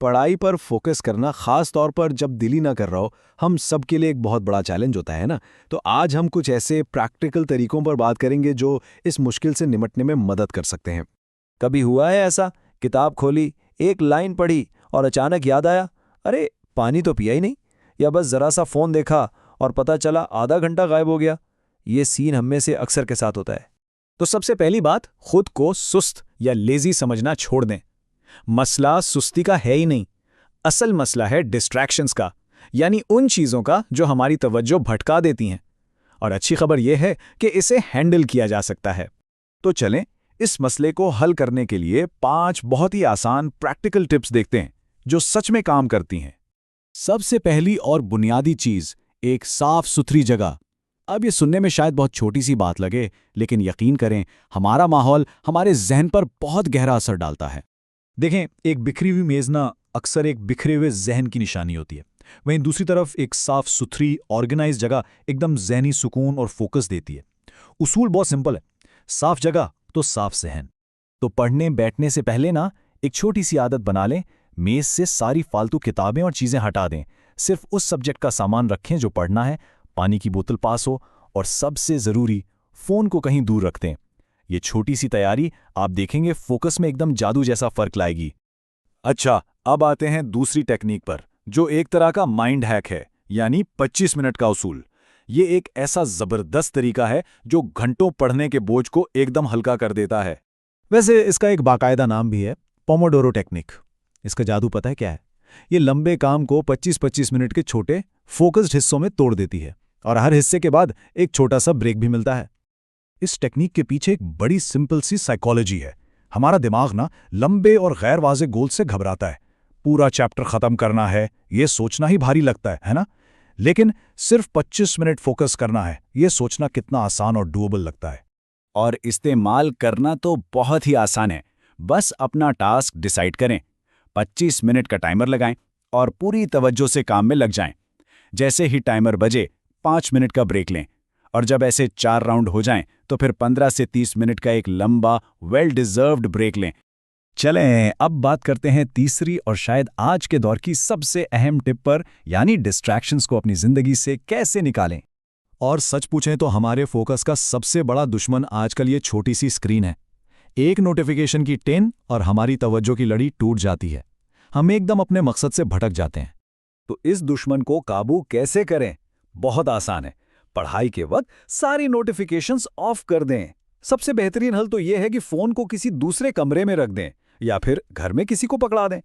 पढ़ाई पर फोकस करना, खास तौर पर जब दिल ही ना कर रहा हो, हम सबके लिए एक बहुत बड़ा चैलेंज होता है ना। तो आज हम कुछ ऐसे प्रैक्टिकल तरीकों पर बात करेंगे जो इस मुश्किल से निपटने में मदद कर सकते हैं। कभी हुआ है ऐसा, किताब खोली, एक लाइन पढ़ी और अचानक याद आया, अरे पानी तो पिया ही नहीं, या बस जरा सा फोन देखा और पता चला आधा घंटा गायब हो गया। ये सीन हम में से अक्सर के साथ होता है। तो सबसे पहली बात, खुद को सुस्त या लेजी समझना छोड़ दें। मसला सुस्ती का है ही नहीं, असल मसला है डिस्ट्रैक्शंस का, यानी उन चीज़ों का जो हमारी तवज्जो भटका देती हैं। और अच्छी खबर यह है कि इसे हैंडल किया जा सकता है। तो चलें, इस मसले को हल करने के लिए 5 बहुत ही आसान प्रैक्टिकल टिप्स देखते हैं जो सच में काम करती हैं। सबसे पहली और बुनियादी चीज़, एक साफ सुथरी जगह। अब ये सुनने में शायद बहुत छोटी सी बात लगे, लेकिन यकीन करें, हमारा माहौल हमारे जहन पर बहुत गहरा असर डालता है। देखें, एक बिखरी हुई मेज़ ना अक्सर एक बिखरे हुए जहन की निशानी होती है। वहीं दूसरी तरफ एक साफ सुथरी ऑर्गेनाइज जगह एकदम जहनी सुकून और फोकस देती है। उसूल बहुत सिंपल है, साफ जगह तो साफ जहन। तो पढ़ने बैठने से पहले ना एक छोटी सी आदत बना लें, मेज़ से सारी फालतू किताबें और चीज़ें हटा दें। सिर्फ उस सब्जेक्ट का सामान रखें जो पढ़ना है, पानी की बोतल पास हो, और सबसे ज़रूरी, फ़ोन को कहीं दूर रख दें। ये छोटी सी तैयारी आप देखेंगे फोकस में एकदम जादू जैसा फर्क लाएगी। अच्छा, अब आते हैं दूसरी टेक्निक पर, जो एक तरह का माइंड हैक है, यानी 25 मिनट का उसूल। ये एक ऐसा ज़बरदस्त तरीका है जो घंटों पढ़ने के बोझ को एकदम हल्का कर देता है। वैसे इसका एक बाकायदा नाम भी है, पोमोडोरो टेक्निक। इसका जादू पता है क्या है? ये लंबे काम को 25-25 मिनट के छोटे फोकस्ड हिस्सों में तोड़ देती है, और हर हिस्से के बाद एक छोटा सा ब्रेक भी मिलता है। इस टेक्निक के पीछे एक बड़ी सिंपल सी साइकोलॉजी है। हमारा दिमाग ना लंबे और गैर वाज़े गोल से घबराता है। पूरा चैप्टर खत्म करना है, ये सोचना ही भारी लगता है ना? लेकिन सिर्फ 25 मिनट फोकस करना है, ये सोचना कितना आसान और डूएबल लगता है। और इस्तेमाल करना तो बहुत ही आसान है। बस अपना टास्क डिसाइड करें, 25 मिनट का टाइमर लगाएं और पूरी तवज्जो से काम में लग जाएं। जैसे ही टाइमर बजे, 5 मिनट का ब्रेक लें, और जब ऐसे 4 राउंड हो जाएं तो फिर 15 से 30 मिनट का एक लंबा वेल डिजर्व्ड ब्रेक लें। चलें, अब बात करते हैं तीसरी और शायद आज के दौर की सबसे अहम टिप पर, यानी डिस्ट्रैक्शंस को अपनी जिंदगी से कैसे निकालें। और सच पूछें तो हमारे फोकस का सबसे बड़ा दुश्मन आजकल ये छोटी सी स्क्रीन है। एक नोटिफिकेशन की टेन और हमारी तवज्जो की लड़ी टूट जाती है। हम एकदम अपने मकसद से भटक जाते हैं। तो इस दुश्मन को काबू कैसे करें? बहुत आसान है। पढ़ाई के वक्त सारी नोटिफिकेशंस ऑफ कर दें। सबसे बेहतरीन हल तो यह है कि फोन को किसी दूसरे कमरे में रख दें या फिर घर में किसी को पकड़ा दें।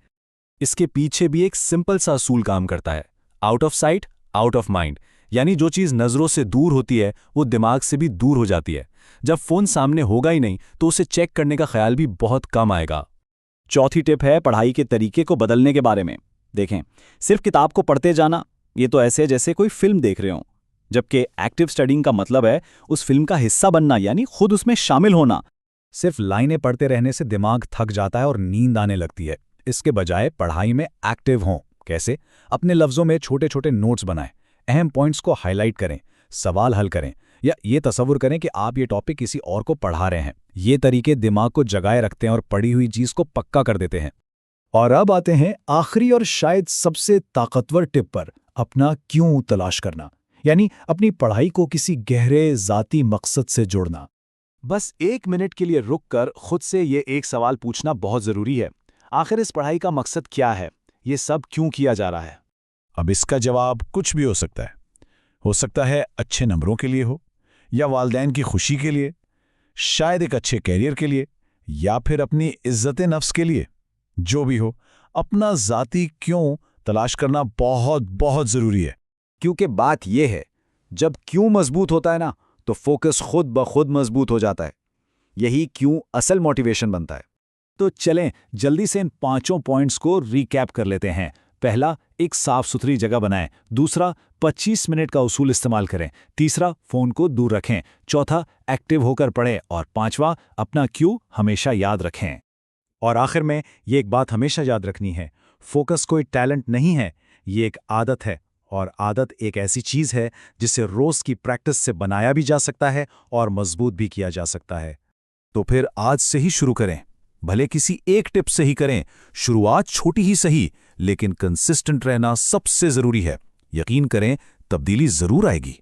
इसके पीछे भी एक सिंपल सा असूल काम करता है, out of sight out of mind. यानी जो चीज़ नज़रों से दूर होती है वो दिमाग से भी दूर हो जाती है। जब फोन सामने होगा ही नहीं तो उसे चेक करने का ख्याल भी बहुत कम आएगा। चौथी टिप है पढ़ाई के तरीके को बदलने के बारे में। देखें, सिर्फ किताब को पढ़ते जाना, ये तो ऐसे जैसे कोई फिल्म देख रहे हो, जबकि एक्टिव स्टडिंग का मतलब है उस फिल्म का हिस्सा बनना, यानी खुद उसमें शामिल होना। सिर्फ लाइनें पढ़ते रहने से दिमाग थक जाता है और नींद आने लगती है। इसके बजाय पढ़ाई में एक्टिव हों। कैसे? अपने लफ्ज़ों में छोटे छोटे नोट्स बनाएं, अहम पॉइंट्स को हाईलाइट करें, सवाल हल करें, या ये तसव्वुर करें कि आप ये टॉपिक किसी और को पढ़ा रहे हैं। ये तरीके दिमाग को जगाए रखते हैं और पढ़ी हुई चीज़ को पक्का कर देते हैं। और अब आते हैं आखिरी और शायद सबसे ताकतवर टिप पर, अपना क्यों तलाश करना, यानी अपनी पढ़ाई को किसी गहरे ज़ाती मकसद से जोड़ना। बस 1 मिनट के लिए रुककर खुद से ये एक सवाल पूछना बहुत ज़रूरी है। आखिर इस पढ़ाई का मकसद क्या है? ये सब क्यों किया जा रहा है? अब इसका जवाब कुछ भी हो सकता है। हो सकता है अच्छे नंबरों के लिए हो, या वालिदैन की खुशी के लिए, शायद एक अच्छे कैरियर के लिए, या फिर अपनी इज्जत-ए-नफ्स के लिए। जो भी हो, अपना ज़ाती क्यों तलाश करना बहुत बहुत ज़रूरी है। क्योंकि बात यह है, जब क्यों मजबूत होता है ना, तो फोकस खुद ब खुद मजबूत हो जाता है। यही क्यों असल मोटिवेशन बनता है। तो चलें जल्दी से इन 5 पॉइंट्स को रिकैप कर लेते हैं। पहला, एक साफ सुथरी जगह बनाएं। दूसरा, 25 मिनट का उसूल इस्तेमाल करें। तीसरा, फोन को दूर रखें। चौथा, एक्टिव होकर पढ़ें। और पांचवा, अपना क्यों हमेशा याद रखें। और आखिर में ये एक बात हमेशा याद रखनी है, फोकस कोई टैलेंट नहीं है, ये एक आदत है। और आदत एक ऐसी चीज़ है जिसे रोज़ की प्रैक्टिस से बनाया भी जा सकता है और मजबूत भी किया जा सकता है। तो फिर आज से ही शुरू करें, भले किसी एक टिप से ही करें। शुरुआत छोटी ही सही, लेकिन कंसिस्टेंट रहना सबसे जरूरी है। यकीन करें, तब्दीली जरूर आएगी।